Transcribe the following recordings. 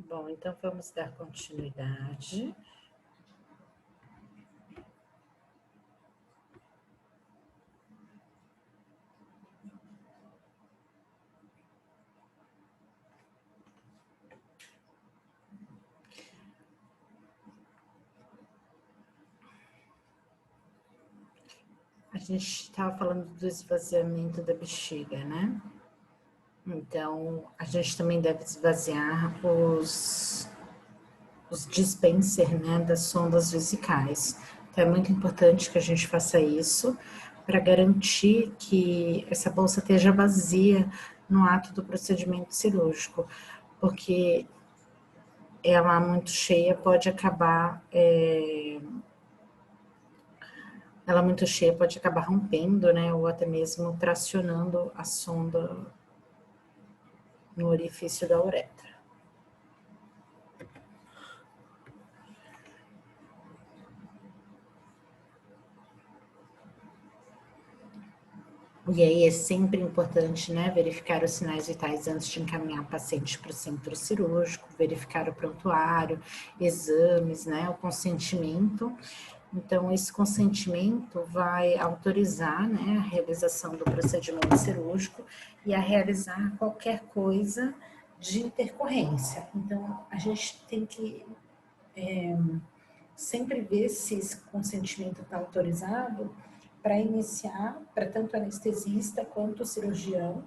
Bom, então vamos dar continuidade. A gente estava falando do esvaziamento da bexiga, né? Então, a gente também deve esvaziar os dispenser, né, das sondas vesicais. Então, é muito importante que a gente faça isso para garantir que essa bolsa esteja vazia no ato do procedimento cirúrgico, porque ela muito cheia pode acabar rompendo, né, ou até mesmo tracionando a sonda no orifício da uretra. E aí é sempre importante, né, verificar os sinais vitais antes de encaminhar o paciente para o centro cirúrgico, verificar o prontuário, exames, né, o consentimento. Então, esse consentimento vai autorizar, né, a realização do procedimento cirúrgico e a realizar qualquer coisa de intercorrência. Então, a gente tem que sempre ver se esse consentimento está autorizado para iniciar, para tanto o anestesista quanto o cirurgião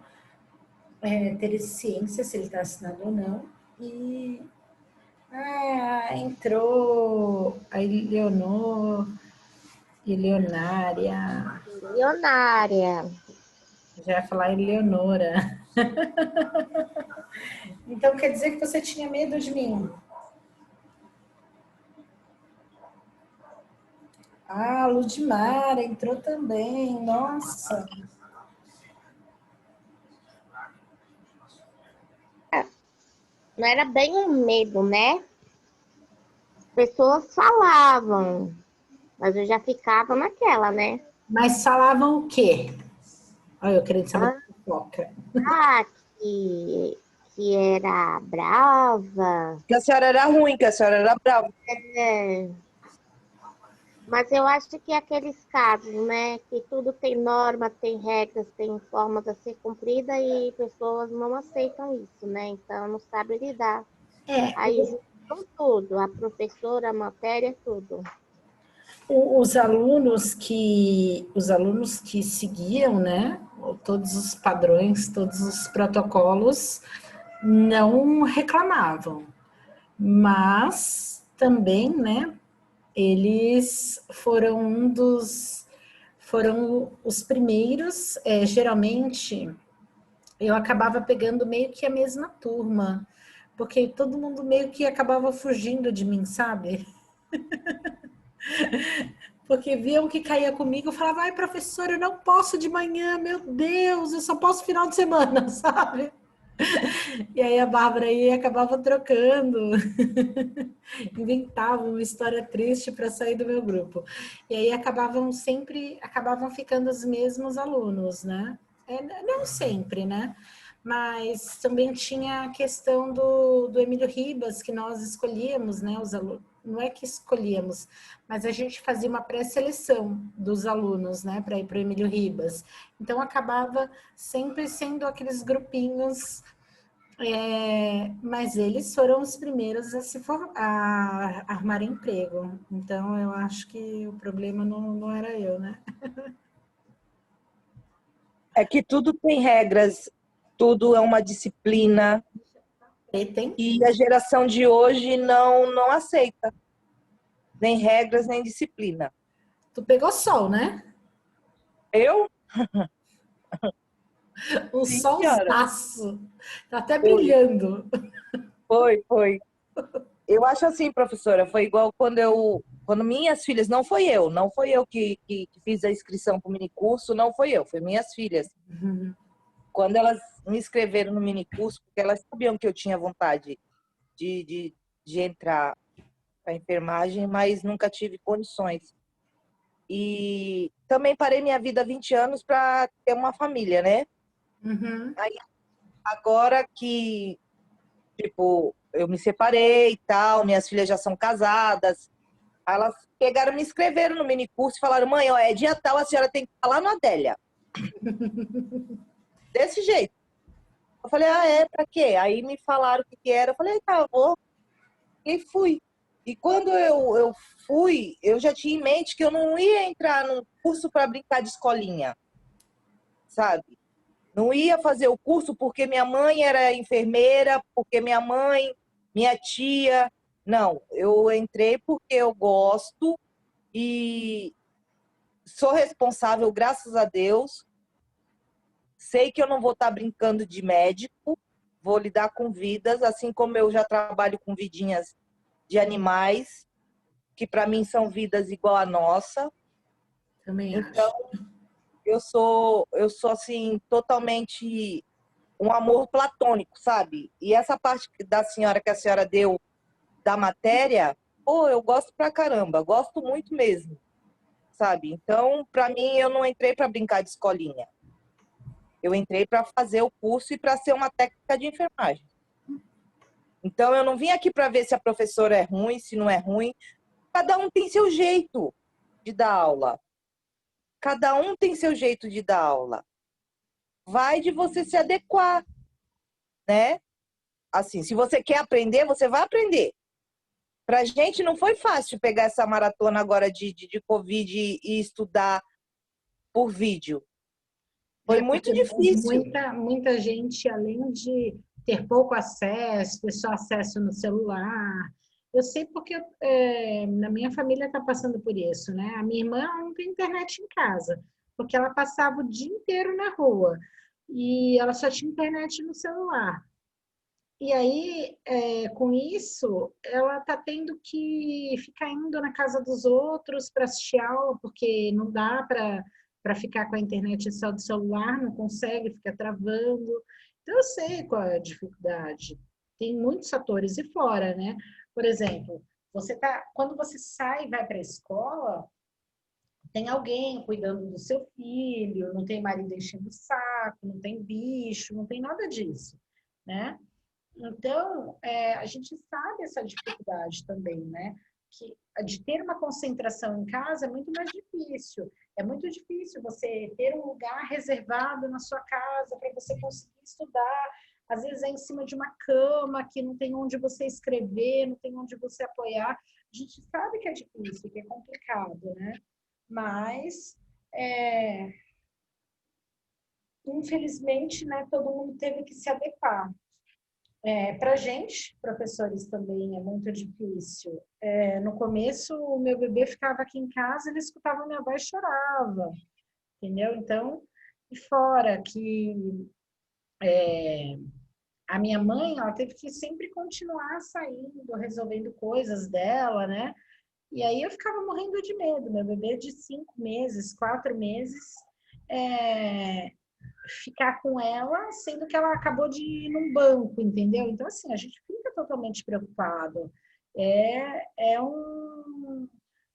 ter ciência se ele está assinado ou não. E entrou a Eleonária. Milionária. Já ia falar Eleonora. Então quer dizer que você tinha medo de mim? Ah, Ludmara entrou também. Nossa. Não era bem um medo, né? As pessoas falavam, mas eu já ficava naquela, né? Mas falavam o quê? Olha, eu querendo saber Ah, de fofoca. que era brava. Que a senhora era ruim, que a senhora era brava. É. Mas eu acho que aqueles casos, né? Que tudo tem norma, tem regras, tem formas a ser cumprida e pessoas não aceitam isso, né? Então não sabe lidar. Aí juntam tudo, a professora, a matéria, tudo. Os alunos que seguiam, né, todos os padrões, todos os protocolos, não reclamavam, mas também, né, eles foram os primeiros, geralmente eu acabava pegando meio que a mesma turma, porque todo mundo meio que acabava fugindo de mim, sabe? Porque viam que caía comigo, eu falava, ai, professora, eu não posso de manhã, meu Deus, eu só posso final de semana, sabe? E aí a Bárbara aí acabava trocando, inventava uma história triste para sair do meu grupo. E aí acabavam ficando os mesmos alunos, né? Não sempre, né? Mas também tinha a questão do Emílio Ribas, que nós escolhíamos, né? Os alunos, não é que escolhíamos, mas a gente fazia uma pré-seleção dos alunos, né? Para ir para o Emílio Ribas. Então acabava sempre sendo aqueles grupinhos. Mas eles foram os primeiros a armar emprego. Então, eu acho que o problema não era eu, né? É que tudo tem regras, tudo é uma disciplina. E a geração de hoje não aceita nem regras, nem disciplina. Tu pegou sol, né? Eu? Um solzaço. Tá até Foi. brilhando. Foi. Eu acho assim, professora, foi igual quando minhas filhas, não foi eu que fiz a inscrição para o minicurso, não foi eu, foi minhas filhas. Uhum. Quando elas me inscreveram no minicurso, porque elas sabiam que eu tinha vontade de entrar para enfermagem, mas nunca tive condições. E também parei minha vida há 20 anos para ter uma família, né? Uhum. Aí, agora que Tipo, eu me separei e tal, minhas filhas já são casadas. Aí elas pegaram, me inscreveram no minicurso e falaram, mãe, ó, é dia tal, a senhora tem que estar lá no Adélia. Desse jeito. Eu falei, ah, é? Pra quê? Aí me falaram o que era. Eu falei, tá, eu vou. E fui. E quando eu fui, eu já tinha em mente que eu não ia entrar num curso para brincar de escolinha, sabe? Não ia fazer o curso porque minha mãe era enfermeira, porque minha mãe, minha tia. Não, eu entrei porque eu gosto e sou responsável, graças a Deus. Sei que eu não vou estar brincando de médico, vou lidar com vidas, assim como eu já trabalho com vidinhas de animais, que para mim são vidas igual a nossa. Também Então, acho. eu sou assim totalmente um amor platônico, sabe? E essa parte da senhora que a senhora deu da matéria, pô, eu gosto pra caramba, gosto muito mesmo, sabe? Então, para mim, eu não entrei para brincar de escolinha. Eu entrei para fazer o curso e para ser uma técnica de enfermagem. Então, eu não vim aqui para ver se a professora é ruim, se não é ruim. Cada um tem seu jeito de dar aula. Cada um tem seu jeito de dar aula. Vai de você se adequar, né? Assim, se você quer aprender, você vai aprender. Pra gente não foi fácil pegar essa maratona agora de Covid e estudar por vídeo. Foi É, muito porque difícil. muita gente, além de ter pouco acesso, ter só acesso no celular. Eu sei porque na minha família está passando por isso, né? A minha irmã não tem internet em casa, porque ela passava o dia inteiro na rua e ela só tinha internet no celular. E aí, com isso, ela está tendo que ficar indo na casa dos outros para assistir aula, porque não dá para ficar com a internet só do celular, não consegue, fica travando. Então, eu sei qual é a dificuldade. Tem muitos fatores e fora, né? Por exemplo, quando você sai e vai para a escola, tem alguém cuidando do seu filho, não tem marido enchendo o saco, não tem bicho, não tem nada disso, né? Então, a gente sabe essa dificuldade também, né? Que de ter uma concentração em casa é muito mais difícil. É muito difícil você ter um lugar reservado na sua casa para você conseguir estudar. Às vezes é em cima de uma cama que não tem onde você escrever, não tem onde você apoiar. A gente sabe que é difícil, que é complicado, né? Mas, infelizmente, né, todo mundo teve que se adequar. Para a gente, professores, também é muito difícil. No começo, o meu bebê ficava aqui em casa, ele escutava minha voz e chorava, entendeu? Então, e fora que a minha mãe, ela teve que sempre continuar saindo, resolvendo coisas dela, né? E aí eu ficava morrendo de medo. Meu bebê de 5 meses, 4 meses, é, ficar com ela, sendo que ela acabou de ir num banco, entendeu? Então, assim, a gente fica totalmente preocupado.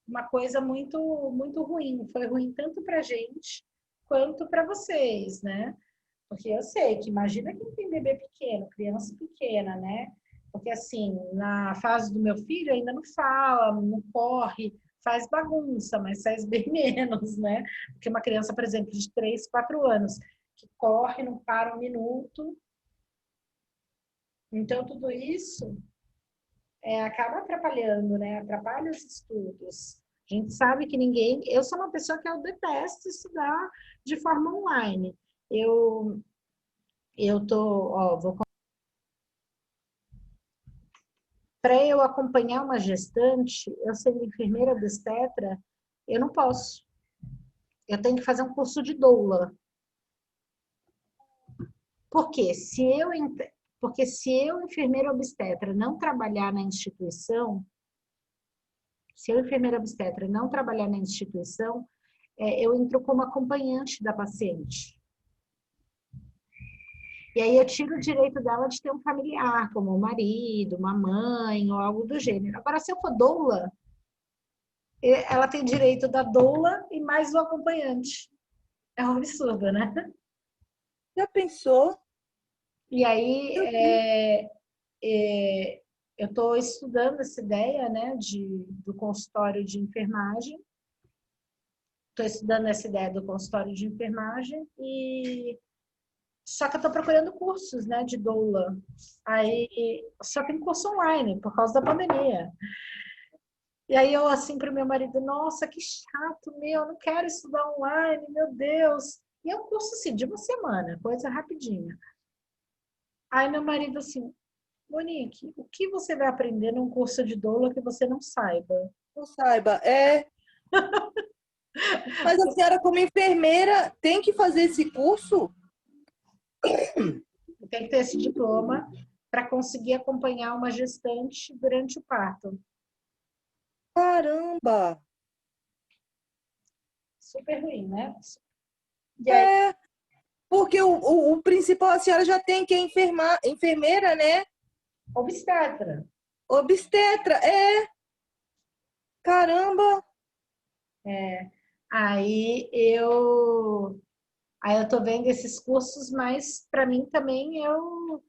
Uma coisa muito, muito ruim. Foi ruim tanto para a gente quanto para vocês, né? Porque eu sei que imagina quem tem bebê pequeno, criança pequena, né? Porque, assim, na fase do meu filho ainda não fala, não corre, faz bagunça, mas faz bem menos, né? Porque uma criança, por exemplo, de 3, 4 anos, que corre, não para um minuto. Então, tudo isso acaba atrapalhando, né? Atrapalha os estudos. A gente sabe que ninguém... Eu sou uma pessoa que eu detesto estudar de forma online. Eu tô... Ó, para eu acompanhar uma gestante, eu sendo enfermeira obstetra, eu não posso. Eu tenho que fazer um curso de doula. Por quê? Porque se eu, enfermeira obstetra, não trabalhar na instituição, se eu, enfermeira obstetra, não trabalhar na instituição, eu entro como acompanhante da paciente. E aí eu tiro o direito dela de ter um familiar, como um marido, uma mãe ou algo do gênero. Agora, se eu for doula, ela tem direito da doula e mais o acompanhante. É um absurdo, né? Já pensou? E aí, eu estou estudando essa ideia, né, do consultório de enfermagem. Estou estudando essa ideia do consultório de enfermagem e só que eu estou procurando cursos, né, de doula. Aí só tem curso online por causa da pandemia. E aí eu assim para o meu marido, nossa, que chato, meu, não quero estudar online, meu Deus. E é um curso assim de uma semana, coisa rapidinha. Aí meu marido assim, Monique, o que você vai aprender num curso de doula que você não saiba? Não saiba, Mas a senhora, como enfermeira, tem que fazer esse curso? Tem que ter esse diploma para conseguir acompanhar uma gestante durante o parto. Caramba! Super ruim, né? E aí, Porque o principal a senhora já tem, que é enfermeira, né? obstetra. Obstetra, caramba! Aí eu tô vendo esses cursos, mas para mim também eu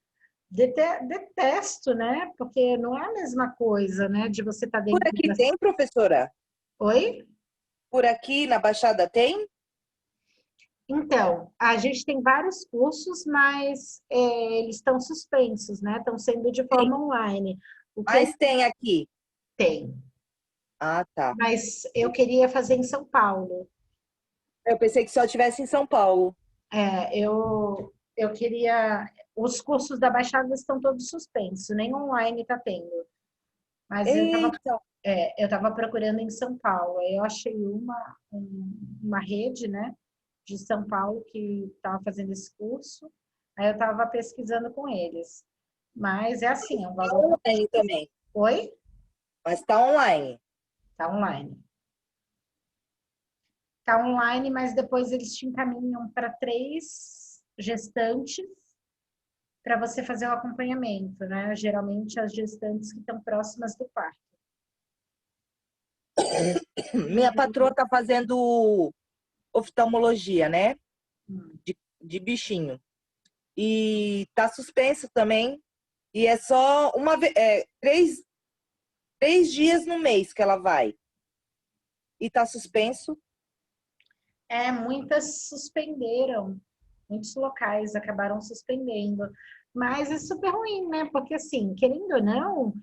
detesto, né? Porque não é a mesma coisa, né? De você estar Por dentro aqui da... tem, professora? Oi? Por aqui na Baixada tem? Então, a gente tem vários cursos, mas eles estão suspensos, né? Estão sendo de Sim, forma online. O que eu mas tem aqui. tenho, Ah, tá. mas eu queria fazer em São Paulo. Eu pensei que só tivesse em São Paulo. Eu queria. Os cursos da Baixada estão todos suspensos, nem online está tendo. Mas Eita, eu estava procurando em São Paulo. Aí eu achei uma rede, né, de São Paulo que estava fazendo esse curso. Aí eu estava pesquisando com eles. Mas é assim, é um tá valor. online também. Oi? Mas tá online. Tá online. Tá online, mas depois eles te encaminham para 3 gestantes para você fazer o acompanhamento, né? Geralmente as gestantes que estão próximas do parto. Minha patroa tá fazendo oftalmologia, né? Hum. De bichinho. E tá suspenso também. E é só uma vez, 3 dias no mês que ela vai. E tá suspenso. Muitas suspenderam, muitos locais acabaram suspendendo, mas é super ruim, né? Porque assim, querendo ou não,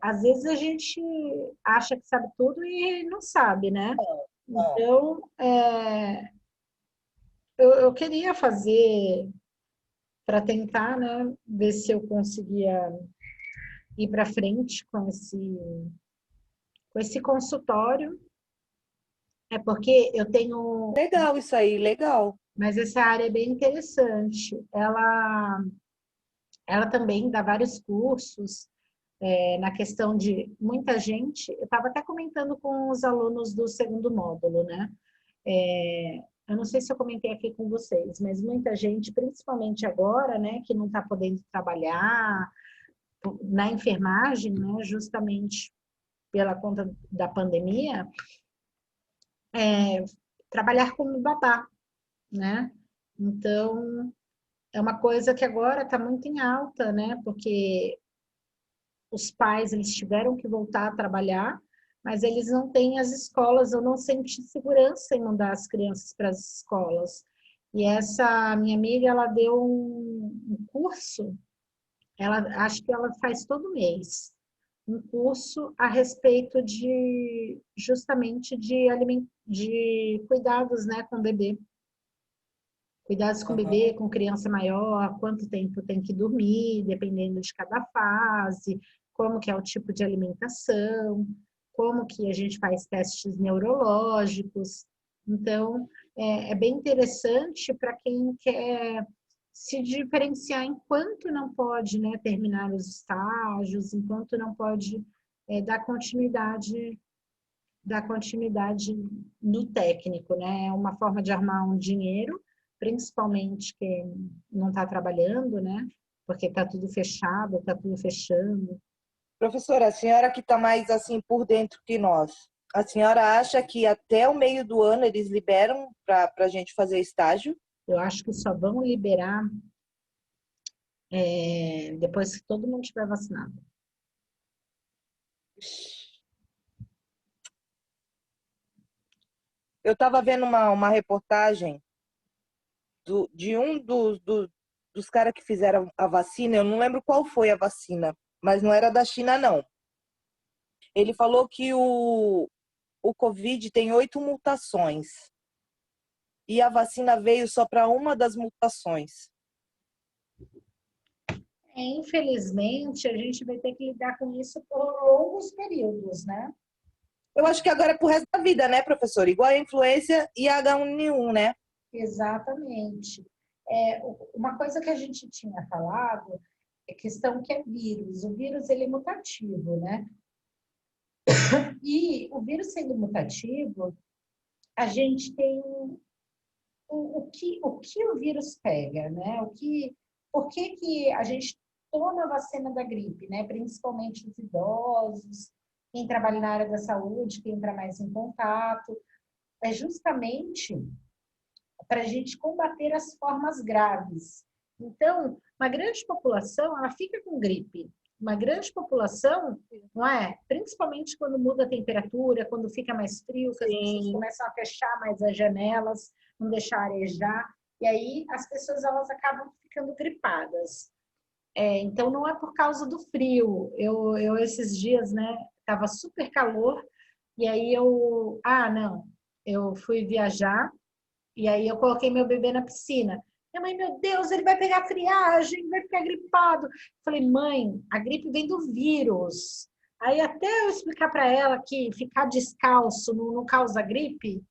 às vezes a gente acha que sabe tudo e não sabe, né? Não. Então, eu queria fazer para tentar, né, ver se eu conseguia ir para frente com esse consultório. É porque eu tenho, Legal isso aí, legal. mas essa área é bem interessante. Ela também dá vários cursos na questão de muita gente. Eu estava até comentando com os alunos do segundo módulo, né? Eu não sei se eu comentei aqui com vocês, mas muita gente, principalmente agora, né, que não está podendo trabalhar na enfermagem, né, justamente pela conta da pandemia, trabalhar como babá, né? Então, é uma coisa que agora está muito em alta, né? Porque os pais eles tiveram que voltar a trabalhar, mas eles não têm as escolas, ou não sentem segurança em mandar as crianças para as escolas. E essa minha amiga, ela deu um curso, ela acho que ela faz todo mês, um curso a respeito de justamente de cuidados, né, com o bebê. Cuidados com Aham. bebê, com criança maior, quanto tempo tem que dormir, dependendo de cada fase, como que é o tipo de alimentação, como que a gente faz testes neurológicos. Então, é bem interessante para quem quer se diferenciar enquanto não pode, né, terminar os estágios, enquanto não pode dar continuidade no técnico, né? É uma forma de arrumar um dinheiro, principalmente quem não está trabalhando, né? Porque está tudo fechado, está tudo fechando. Professora, a senhora que está mais assim por dentro que nós, a senhora acha que até o meio do ano eles liberam para a gente fazer estágio? Eu acho que só vão liberar depois que todo mundo estiver vacinado. Eu estava vendo uma reportagem de um dos caras que fizeram a vacina, eu não lembro qual foi a vacina, mas não era da China, não. Ele falou que o Covid tem 8 mutações e a vacina veio só para uma das mutações. Infelizmente, a gente vai ter que lidar com isso por longos períodos, né? Eu acho que agora é pro resto da vida, né, professor? Igual a influenza e a H1N1, né? Exatamente. Uma coisa que a gente tinha falado é questão que é vírus. O vírus, ele é mutativo, né? E o vírus sendo mutativo, a gente tem o que o vírus pega, né? Por que a gente toma a vacina da gripe, né? Principalmente os idosos, quem trabalha na área da saúde, quem entra mais em contato. É justamente para a gente combater as formas graves. Então, uma grande população, ela fica com gripe. Uma grande população, não é? Principalmente quando muda a temperatura, quando fica mais frio, que as pessoas começam a fechar mais as janelas, não deixar arejar, e aí as pessoas elas acabam ficando gripadas. Então, não é por causa do frio. Eu esses dias, né, tava super calor, e aí não, eu fui viajar, e aí eu coloquei meu bebê na piscina. Minha mãe, meu Deus, ele vai pegar friagem, vai ficar gripado. Falei, mãe, a gripe vem do vírus. Aí até eu explicar para ela que ficar descalço não causa gripe,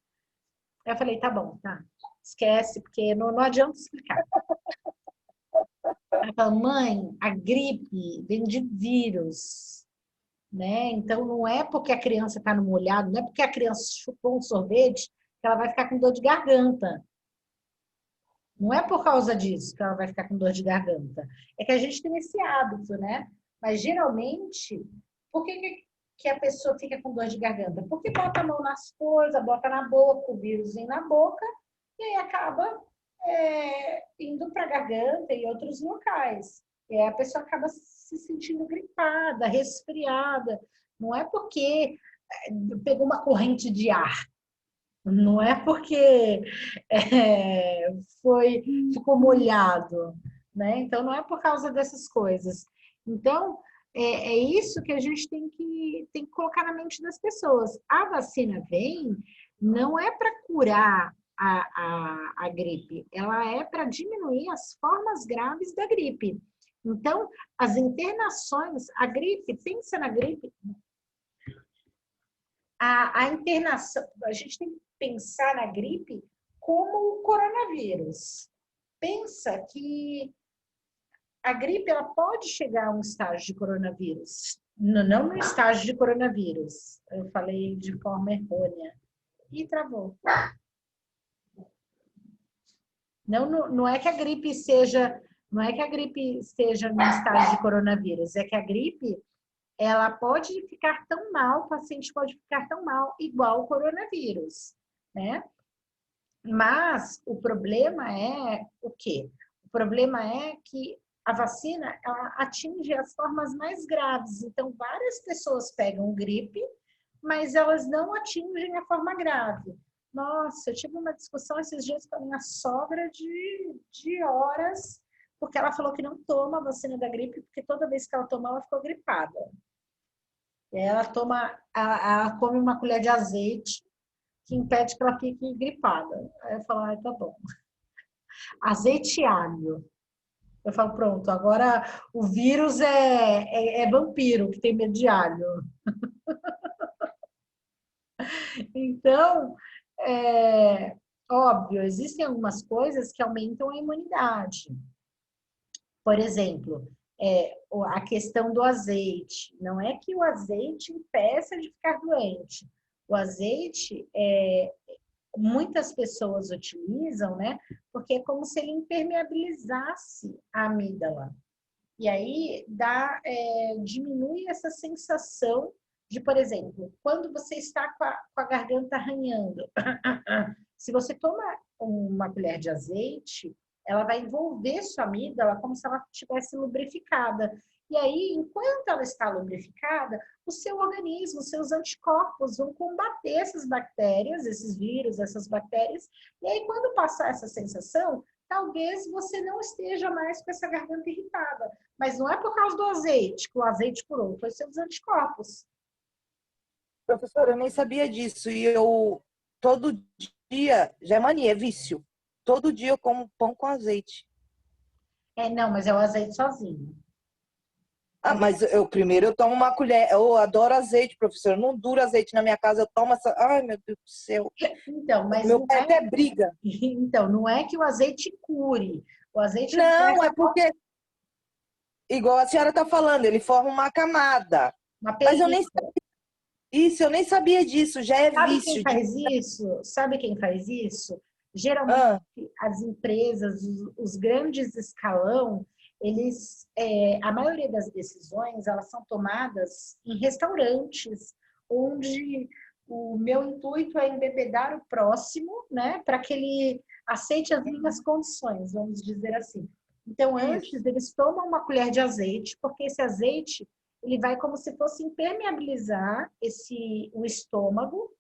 aí eu falei, tá bom, tá. Esquece, porque não adianta explicar. Ela falou, mãe, a gripe vem de vírus, né? Então não é porque a criança está no molhado, não é porque a criança chupou um sorvete que ela vai ficar com dor de garganta. Não é por causa disso que ela vai ficar com dor de garganta. É que a gente tem esse hábito, né? Mas geralmente, por que a pessoa fica com dor de garganta? Porque bota a mão nas coisas, bota na boca, o vírus vem na boca, e aí acaba indo para a garganta e outros locais. E aí a pessoa acaba se sentindo gripada, resfriada. Não é porque pegou uma corrente de ar. Não é porque ficou molhado, né? Então, não é por causa dessas coisas. Então, é isso que a gente tem que colocar na mente das pessoas. A vacina vem, não é para curar a gripe, ela é para diminuir as formas graves da gripe. Então, as internações, a gripe, pensa na gripe, a internação, a gente tem que pensar na gripe como o coronavírus. Pensa que a gripe ela pode chegar a um estágio de coronavírus. Não no estágio de coronavírus. Eu falei de forma errônea. E travou. Não é que a gripe seja, não é que a gripe esteja no estágio de coronavírus, é que a gripe ela pode ficar tão mal, o paciente pode ficar tão mal, igual o coronavírus, né? Mas o problema é o quê? O problema é que a vacina ela atinge as formas mais graves. Então, várias pessoas pegam gripe, mas elas não atingem a forma grave. Nossa, eu tive uma discussão esses dias com a minha sogra de horas, porque ela falou que não toma a vacina da gripe, porque toda vez que ela tomou, ela ficou gripada. E aí ela come uma colher de azeite que impede que ela fique gripada. Aí eu falo, tá bom. Azeite e alho. Eu falo, pronto, agora o vírus é vampiro, que tem medo de alho. Então, óbvio, existem algumas coisas que aumentam a imunidade. Por exemplo, a questão do azeite. Não é que o azeite impeça de ficar doente. O azeite, muitas pessoas utilizam, né? Porque é como se ele impermeabilizasse a amígdala. E aí diminui essa sensação de, por exemplo, quando você está com a garganta arranhando, se você toma uma colher de azeite, ela vai envolver sua amígdala como se ela estivesse lubrificada. E aí, enquanto ela está lubrificada, o seu organismo, os seus anticorpos vão combater essas bactérias, esses vírus, essas bactérias. E aí, quando passar essa sensação, talvez você não esteja mais com essa garganta irritada. Mas não é por causa do azeite, que o azeite curou, foi seus anticorpos. Professora, eu nem sabia disso. E eu, todo dia, já é mania, é vício. Todo dia eu como pão com azeite. Não, mas é o azeite sozinho. Ah, mas primeiro eu tomo uma colher. Eu adoro azeite, professora. Não dura azeite na minha casa. Eu tomo essa. Ai, meu Deus do céu. Então, mas Meu pai até briga. Então, não é que o azeite cure. O azeite Não, é porque, igual a senhora está falando, ele forma uma camada. uma Mas eu nem película. sabia isso, eu nem sabia disso. Já é Sabe vício. quem faz isso? Sabe quem faz isso? Geralmente Ah, as empresas, os grandes escalão, eles, a maioria das decisões, elas são tomadas em restaurantes, onde o meu intuito é embebedar o próximo, né, para que ele aceite as minhas condições, vamos dizer assim. Então, antes, isso. eles tomam uma colher de azeite, porque esse azeite, ele vai como se fosse impermeabilizar o estômago,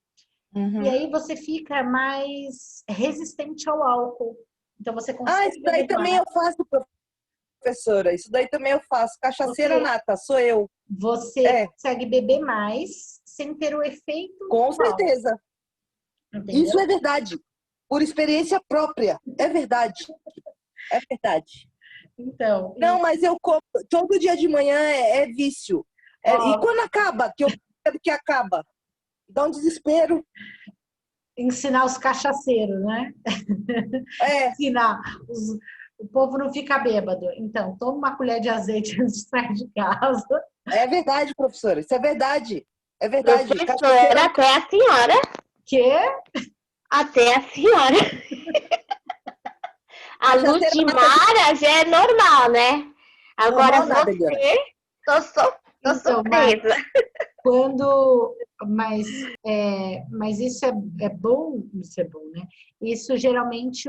e Uhum. aí você fica mais resistente ao álcool. Então você Ah, consegue isso daí beber também mais. eu faço, professora. Isso daí também eu faço. Cachaceira Você, nata, sou eu. você É, consegue beber mais sem ter o efeito com do álcool, certeza. Isso entendeu? é verdade. Por experiência própria. É verdade. É verdade. Então, Não, mas eu como. Todo dia de manhã é vício. E ó, quando acaba, que eu percebo que acaba, dá um desespero. ensinar os cachaceiros, né? É, Ensinar. O povo não fica bêbado. Então, toma uma colher de azeite antes de sair de casa. é verdade, professora. Isso é verdade. É verdade. Professora, Cachaceira, até a senhora. Que? Até a senhora. A cachaceira nata de Ludmara já é normal, né? Agora normal nada, Eliana. você, tô Então, mas surpresa. quando. Mas é bom, isso é bom, né? Isso geralmente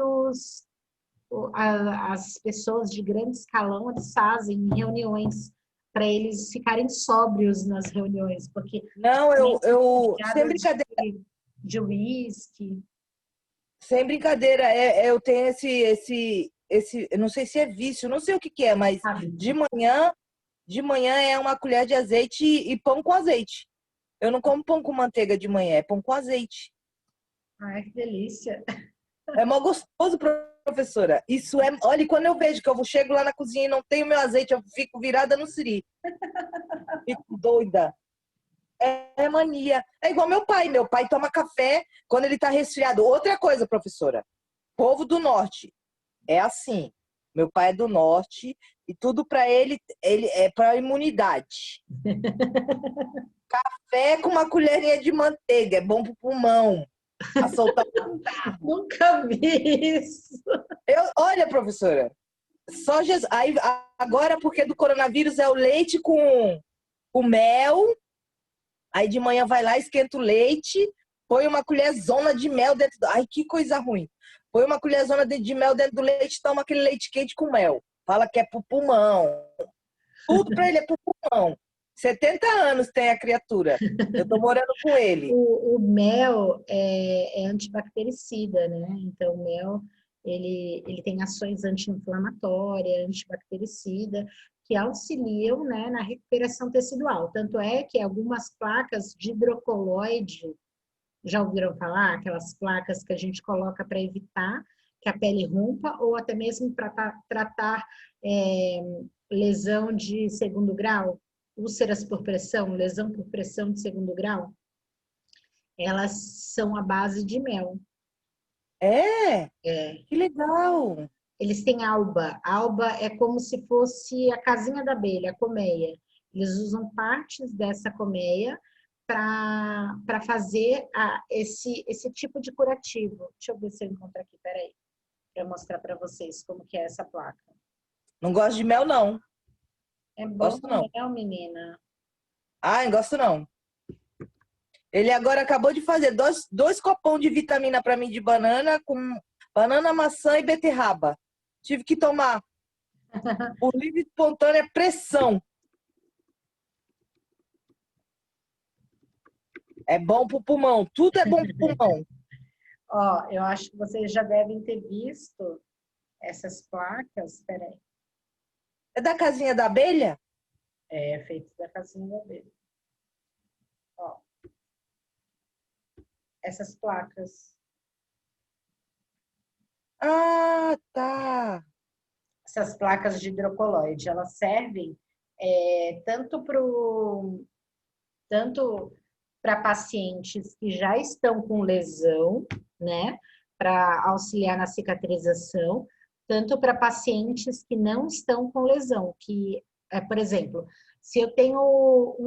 as pessoas de grande escalão eles fazem em reuniões para eles ficarem sóbrios nas reuniões, porque Não, sem rodeadas brincadeira, de uísque. sem brincadeira, eu tenho eu não sei se é vício, não sei o que que é, mas Sabe? de manhã é uma colher de azeite e pão com azeite. Eu não como pão com manteiga de manhã, é pão com azeite. Ai, que delícia. É mó gostoso, professora. Isso é, olha, quando eu vejo que eu chego lá na cozinha e não tenho meu azeite, eu fico virada no siri. Fico doida. É mania. É igual meu pai. Meu pai toma café quando ele tá resfriado. Outra coisa, professora. Povo do norte é assim. Meu pai é do norte e tudo para ele é para imunidade. Café com uma colherinha de manteiga, é bom pro pulmão. A soltar. Nunca vi isso. Olha, professora, só Jesus. Aí, agora, porque do coronavírus, é o leite com mel. Aí de manhã vai lá, esquenta o leite, põe uma colherzona de mel dentro do... Ai, que coisa ruim. Põe uma colherzona de mel dentro do leite, toma aquele leite quente com mel. Fala que é pro pulmão. Tudo para ele é pro pulmão. 70 anos tem a criatura. Eu tô morando com ele. O mel é antibactericida, né? Então, o mel, ele tem ações anti-inflamatórias, antibactericida, que auxiliam, né, na recuperação tecidual. Tanto é que algumas placas de hidrocoloide, já ouviram falar? Aquelas placas que a gente coloca para evitar que a pele rompa, ou até mesmo para tratar lesão de segundo grau, úlceras por pressão, lesão por pressão de segundo grau. Elas são à base de mel. É, É. que legal. Eles têm alba. Alba é como se fosse a casinha da abelha, a colmeia. Eles usam partes dessa colmeia para fazer esse tipo de curativo. Deixa eu ver se eu encontro aqui, peraí, para mostrar para vocês como que é essa placa. Não gosto de mel, não. É bom Gosto não. mel, menina. Ai, não gosto não. Ele agora acabou de fazer dois copão de vitamina para mim de banana, com banana, maçã e beterraba. Tive que tomar por livre e espontânea pressão. É bom pro pulmão, tudo é bom pro pulmão. Ó, eu acho que vocês já devem ter visto essas placas. Espera aí. É da casinha da abelha? É feito da casinha da abelha. Ó, essas placas. Ah, tá. Essas placas de hidrocoloide, elas servem tanto para pacientes que já estão com lesão, né, para auxiliar na cicatrização, tanto para pacientes que não estão com lesão, que, por exemplo, se eu tenho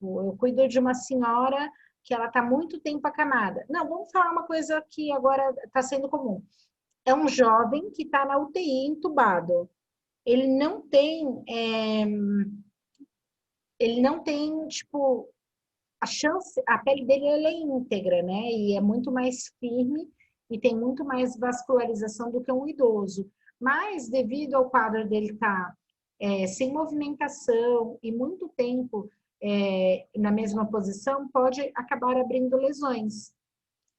eu cuido de uma senhora que ela está muito tempo acamada. Não, vamos falar uma coisa que agora está sendo comum. É um jovem que está na UTI entubado. Ele não tem, tipo, a chance, a pele dele ela é íntegra, né? E é muito mais firme e tem muito mais vascularização do que um idoso. Mas, devido ao quadro dele estar sem movimentação e muito tempo na mesma posição, pode acabar abrindo lesões.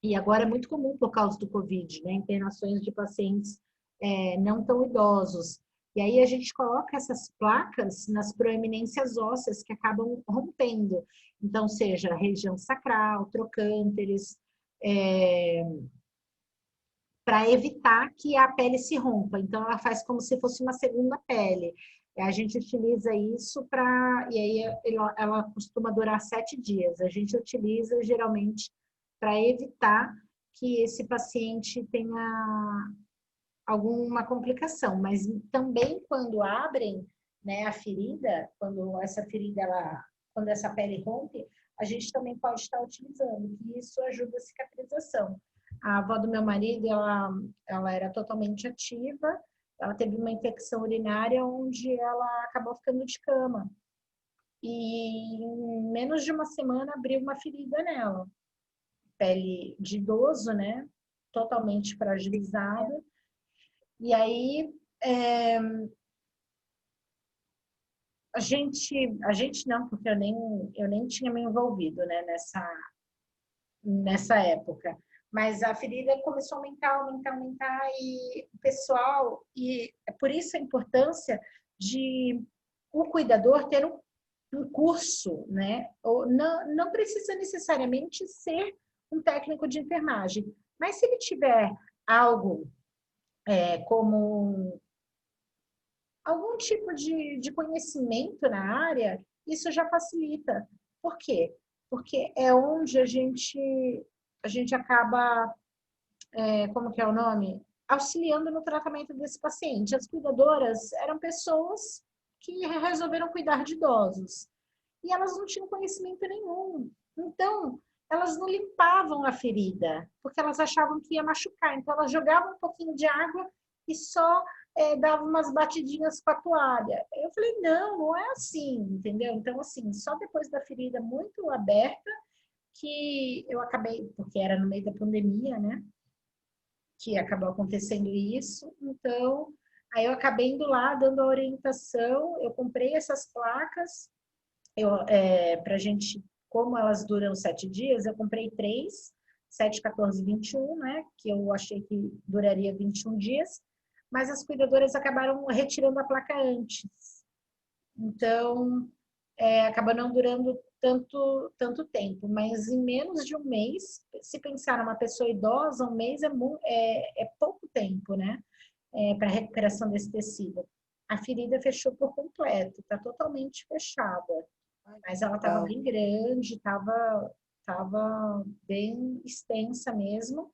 E agora é muito comum, por causa do Covid, né? Internações de pacientes não tão idosos. E aí a gente coloca essas placas nas proeminências ósseas que acabam rompendo. Então, seja região sacral, trocânteres, para evitar que a pele se rompa. Então, ela faz como se fosse uma segunda pele. A gente utiliza isso para... E aí ela costuma durar 7 dias. A gente utiliza geralmente para evitar que esse paciente tenha alguma complicação. Mas também quando abrem, né, a ferida, quando essa pele rompe, a gente também pode estar utilizando, que isso ajuda a cicatrização. A avó do meu marido, ela era totalmente ativa, ela teve uma infecção urinária onde ela acabou ficando de cama. E em menos de uma semana abriu uma ferida nela. Pele de idoso, né? Totalmente fragilizada. E aí, a gente não, porque eu nem tinha me envolvido, né, nessa época. Mas a ferida começou a aumentar, e o pessoal, e é por isso a importância de o cuidador ter um curso, né? Ou não precisa necessariamente ser um técnico de enfermagem, mas se ele tiver algo como algum tipo de conhecimento na área, isso já facilita. Por quê? Porque é onde a gente acaba, como que é o nome? Auxiliando no tratamento desse paciente. As cuidadoras eram pessoas que resolveram cuidar de idosos. E elas não tinham conhecimento nenhum. Então, elas não limpavam a ferida, porque elas achavam que ia machucar. Então, elas jogavam um pouquinho de água e só davam umas batidinhas com a toalha. Eu falei, não é assim, entendeu? Então, assim, só depois da ferida muito aberta que eu acabei, porque era no meio da pandemia, né? Que acabou acontecendo isso. Então, aí eu acabei indo lá, dando a orientação, eu comprei essas placas, para a gente, como elas duram 7 dias, eu comprei 3, 7, 14, 21, né? Que eu achei que duraria 21 dias, mas as cuidadoras acabaram retirando a placa antes. Então, acaba não durando tanto tempo, mas em menos de um mês, se pensar numa pessoa idosa, um mês é pouco tempo, né? Para recuperação desse tecido. A ferida fechou por completo, está totalmente fechada. Mas ela estava bem grande, estava bem extensa mesmo.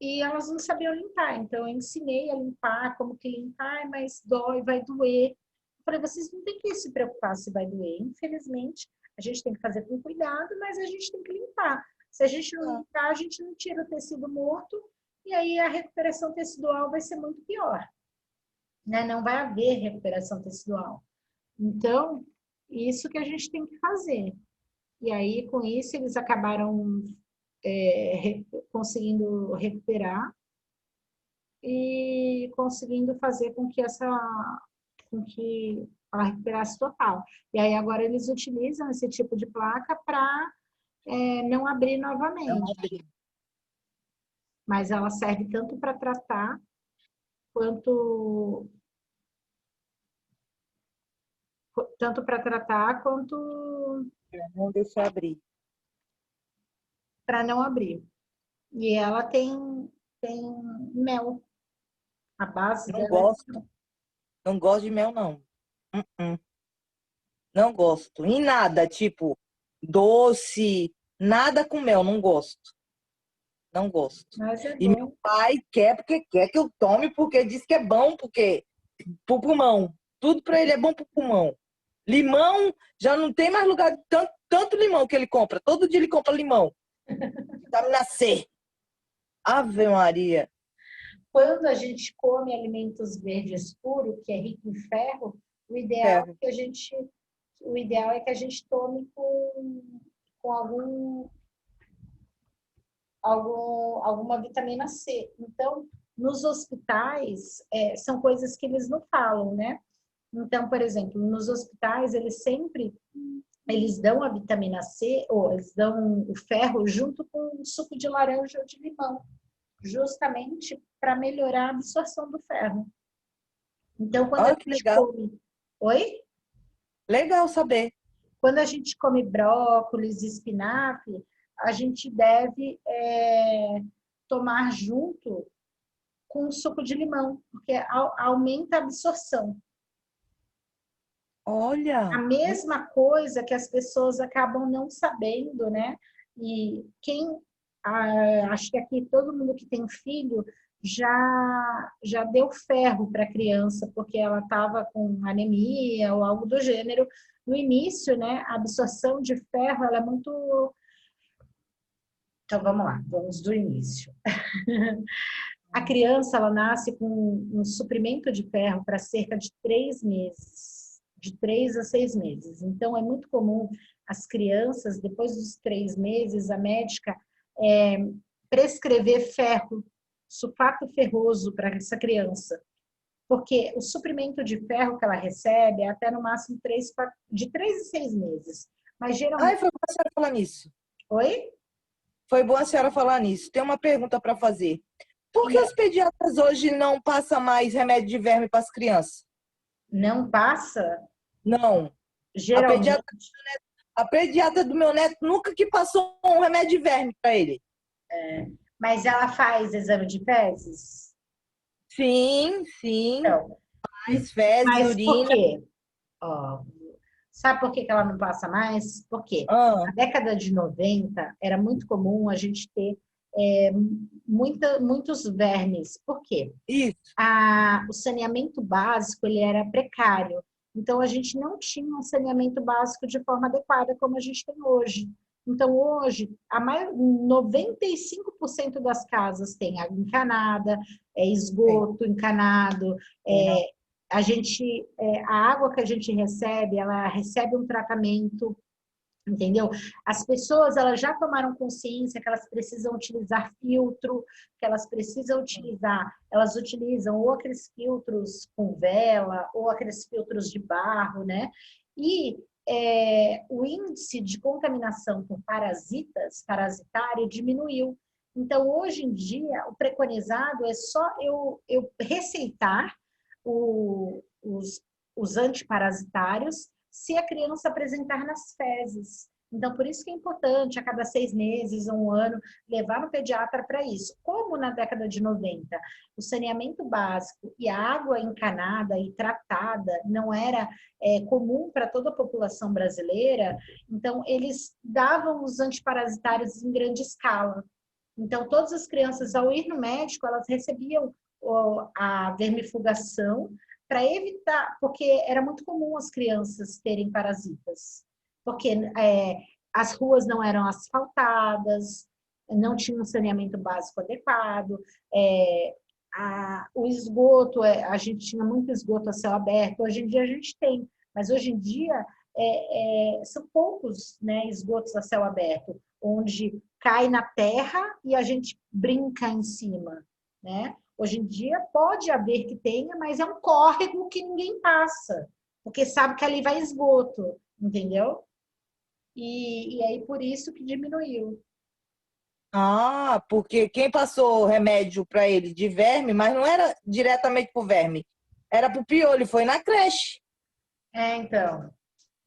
E elas não sabiam limpar, então eu ensinei a limpar, como que limpar, mas dói, vai doer. Eu falei, vocês não têm que se preocupar se vai doer. Infelizmente, a gente tem que fazer com cuidado, mas a gente tem que limpar. Se a gente não limpar, a gente não tira o tecido morto, e aí a recuperação tecidual vai ser muito pior. Né? Não vai haver recuperação tecidual. Então, isso que a gente tem que fazer. E aí, com isso, eles acabaram conseguindo recuperar. e conseguindo fazer com que ela recuperasse total. E aí agora eles utilizam esse tipo de placa para não abrir Não novamente. abri. Mas ela serve tanto para tratar quanto Não deixa abrir. para não abrir. E ela tem mel. A base Não dela é gosto. Não gosto de mel, não. Uh-uh. Não gosto. Em nada, tipo, doce, nada com mel, não gosto. Não gosto. mas é E meu bom. pai quer porque quer que eu tome, porque diz que é bom, porque pro pulmão. Tudo para ele é bom pro pulmão. Limão, já não tem mais lugar de tanto limão que ele compra. Todo dia ele compra limão. Vitamina C. Ave Maria. Quando a gente come alimentos verde escuro, que é rico em ferro, Ferro. o ideal é que a gente tome com alguma vitamina C. Então, nos hospitais, são coisas que eles não falam, né? Então, por exemplo, nos hospitais, eles dão a vitamina C, ou eles dão o ferro junto com o suco de laranja ou de limão, justamente para melhorar a absorção do ferro. Então, quando a Olha que gente legal. come... Oi? Legal saber. Quando a gente come brócolis, espinafre, a gente deve tomar junto com suco de limão, porque aumenta a absorção. A Olha. mesma coisa que as pessoas acabam não sabendo, né? E acho que aqui todo mundo que tem filho já deu ferro para a criança, porque ela estava com anemia ou algo do gênero. No início, né, a absorção de ferro ela é muito. Então vamos lá, vamos do início. A criança ela nasce com um suprimento de ferro para cerca de 3 meses, de 3 a 6 meses. Então é muito comum as crianças, depois dos 3 meses, a médica prescrever ferro, sulfato ferroso para essa criança. Porque o suprimento de ferro que ela recebe é até no máximo de 3 a 6 meses. Mas Ai, geralmente. foi bom a senhora falar nisso. Oi? Foi bom a senhora falar nisso. Tem uma pergunta para fazer. Por que os pediatras hoje não passam mais remédio de verme para as crianças? Não passa? Não. A Geralmente. pediatra, a pediatra do meu neto nunca que passou um remédio de verme para ele. Mas ela faz exame de fezes? Sim, sim. Então, Faz fezes, mas por urina. quê? Ó, sabe por que ela não passa mais? Porque Ah, na década de 90 era muito comum a gente ter muitos vermes. Por quê? isso. O saneamento básico ele era precário. Então, a gente não tinha um saneamento básico de forma adequada como a gente tem hoje. Então, hoje, 95% das casas tem água encanada, esgoto encanado, a água que a gente recebe, ela recebe um tratamento, entendeu? As pessoas elas já tomaram consciência que elas precisam utilizar filtro, que elas utilizam ou aqueles filtros com vela, ou aqueles filtros de barro, né? E o índice de contaminação por parasitário, diminuiu. Então, hoje em dia, o preconizado é só eu receitar os antiparasitários se a criança apresentar nas fezes. Então, por isso que é importante, a cada 6 meses, um ano, levar no pediatra para isso. Como na década de 90, o saneamento básico e a água encanada e tratada não era comum para toda a população brasileira, então eles davam os antiparasitários em grande escala. Então, todas as crianças, ao ir no médico, elas recebiam a vermifugação para evitar, porque era muito comum as crianças terem parasitas, porque as ruas não eram asfaltadas, não tinha um saneamento básico adequado, o esgoto, a gente tinha muito esgoto a céu aberto, hoje em dia a gente tem, mas hoje em dia são poucos, né, esgotos a céu aberto, onde cai na terra e a gente brinca em cima, né? Hoje em dia pode haver que tenha, mas é um córrego que ninguém passa, porque sabe que ali vai esgoto, entendeu? E aí por isso que diminuiu. Ah, porque quem passou remédio para ele de verme, mas não era diretamente pro verme, era pro piolho, foi na creche. Então,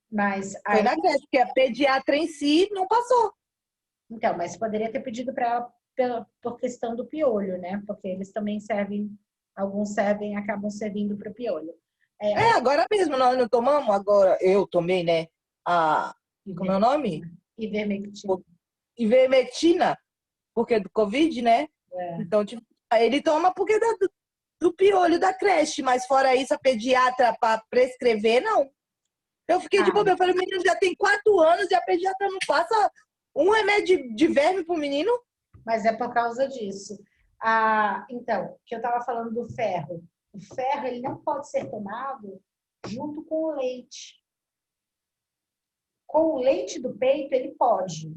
mas Foi aí, na creche, porque a pediatra em si não passou. então, mas poderia ter pedido para ela por questão do piolho, né? Porque eles também servem, alguns servem, acabam servindo para o piolho. É, agora mesmo nós não tomamos, agora eu tomei, né? A, como é o nome? Ivermectina. Ivermectina, porque do Covid, né? É. Então, tipo, aí ele toma porque do piolho da creche, mas fora isso, a pediatra para prescrever, não. Eu fiquei de bobeira, eu falei, o menino já tem 4 anos e a pediatra não passa um remédio de verme pro menino? Mas é por causa disso. Então, que eu estava falando do ferro. O ferro ele não pode ser tomado junto com o leite. Com o leite do peito, ele pode.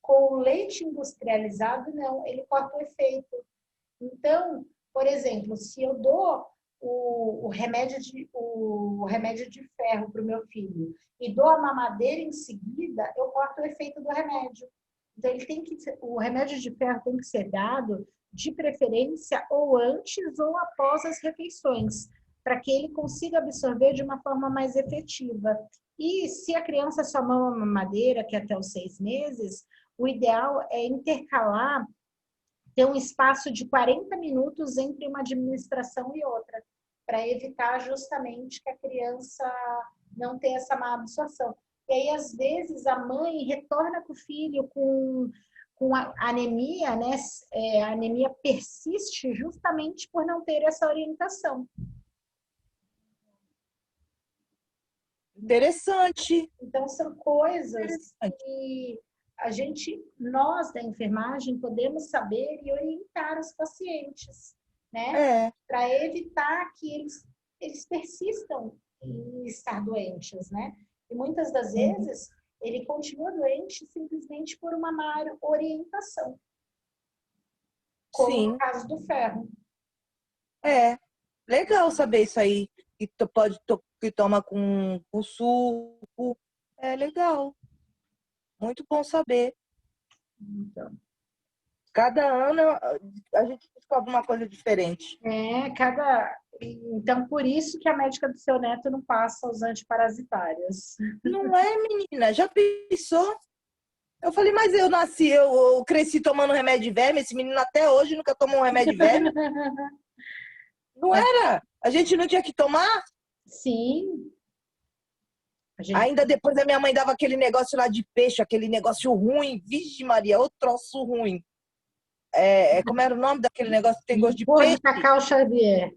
Com o leite industrializado, não, ele corta o efeito. Então, por exemplo, se eu dou o remédio de ferro para o meu filho e dou a mamadeira em seguida, eu corto o efeito do remédio. Então, o remédio de ferro tem que ser dado de preferência ou antes ou após as refeições, para que ele consiga absorver de uma forma mais efetiva. E se a criança só mama mamadeira, que é até os 6 meses, o ideal é intercalar, ter um espaço de 40 minutos entre uma administração e outra, para evitar justamente que a criança não tenha essa má absorção. E aí, às vezes, a mãe retorna com o filho com a anemia, né? A anemia persiste justamente por não ter essa orientação. Interessante. Então, são coisas que nós da enfermagem, podemos saber e orientar os pacientes, né? Para evitar que eles persistam em estar doentes, né? E muitas das vezes, ele continua doente simplesmente por uma má orientação. Como no caso do ferro. Legal saber isso aí. Que que toma com suco. É legal. Muito bom saber. Então. Cada ano a gente descobre uma coisa diferente. Então, por isso que a médica do seu neto não passa os antiparasitários. Não é, menina? Já pensou? Eu falei, mas eu cresci tomando remédio de verme, esse menino até hoje nunca tomou um remédio de verme. Não era? A gente não tinha que tomar? Sim. Ainda depois a minha mãe dava aquele negócio lá de peixe, aquele negócio ruim. Vixe Maria, outro troço ruim. Como era o nome daquele negócio que tem gosto de peixe? De Cacau Xavier.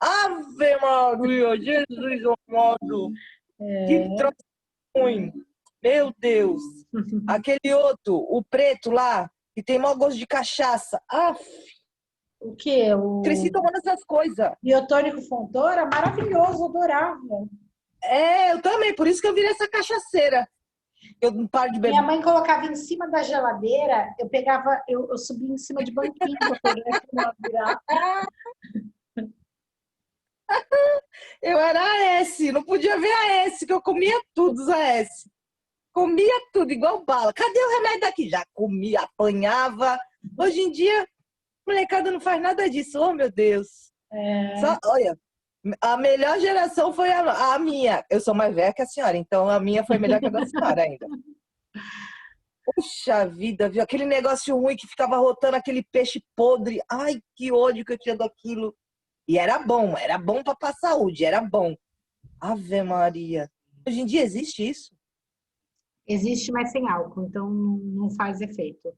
Ave Maria, Jesus amado. Que troço ruim. Meu Deus. Aquele outro, o preto lá, que tem mau gosto de cachaça. O quê? Cresci tomando essas coisas. Biotônico Fontoura? Maravilhoso, adorava. Eu também, por isso que eu virei essa cachaceira. Eu não paro de beber. Minha mãe colocava em cima da geladeira, eu subia em cima de banquinho para pegar aquilo virar. Eu era AS, não podia ver AS, que eu comia tudo os AS. Comia tudo, igual bala. Cadê o remédio daqui? Já comia, apanhava. Hoje em dia, a molecada não faz nada disso. Oh, meu Deus. Olha, a melhor geração foi a minha. Eu sou mais velha que a senhora, então a minha foi melhor que a da senhora ainda. Puxa vida, viu? Aquele negócio ruim que ficava rotando aquele peixe podre. Ai, que ódio que eu tinha daquilo. E era bom para a saúde, era bom. Ave Maria. Hoje em dia existe isso? Existe, mas sem álcool, então não faz efeito.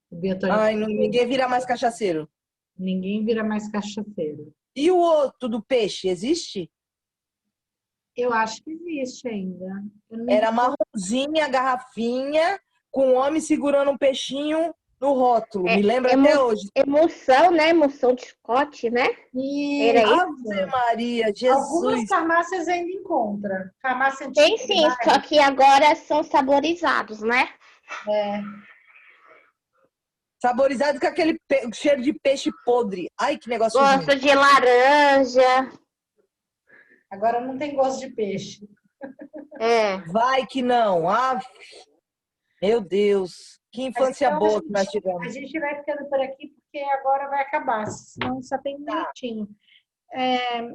Ninguém vira mais cachaceiro. Ninguém vira mais cachaceiro. E o outro do peixe, existe? Eu acho que existe ainda. Era marronzinha, a garrafinha, com o homem segurando um peixinho no rótulo. Me lembra até hoje. Emulsão, né? Emulsão de Scott, né? Era isso? Ave Maria, Jesus. Algumas farmácias ainda encontram. Farmácia antiga. Tem sim, só que agora são saborizados, né? Saborizado com aquele cheiro de peixe podre. Ai, que negócio ruim. Gosto de laranja. Agora não tem gosto de peixe. É. Vai que não. Ah, meu Deus. Que infância Então, boa que nós a tivemos. gente vai ficando por aqui porque agora vai acabar, senão só tem um minutinho.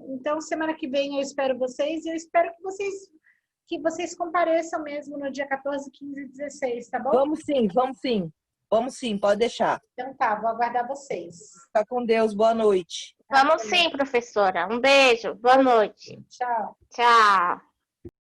Então, semana que vem eu espero vocês e eu espero que vocês compareçam mesmo no dia 14, 15 e 16, tá bom? Vamos sim, vamos sim. Vamos sim, pode deixar. Então tá, vou aguardar vocês. Fica com Deus, boa noite. Vamos sim, professora. Um beijo. Boa noite. Tchau. Tchau.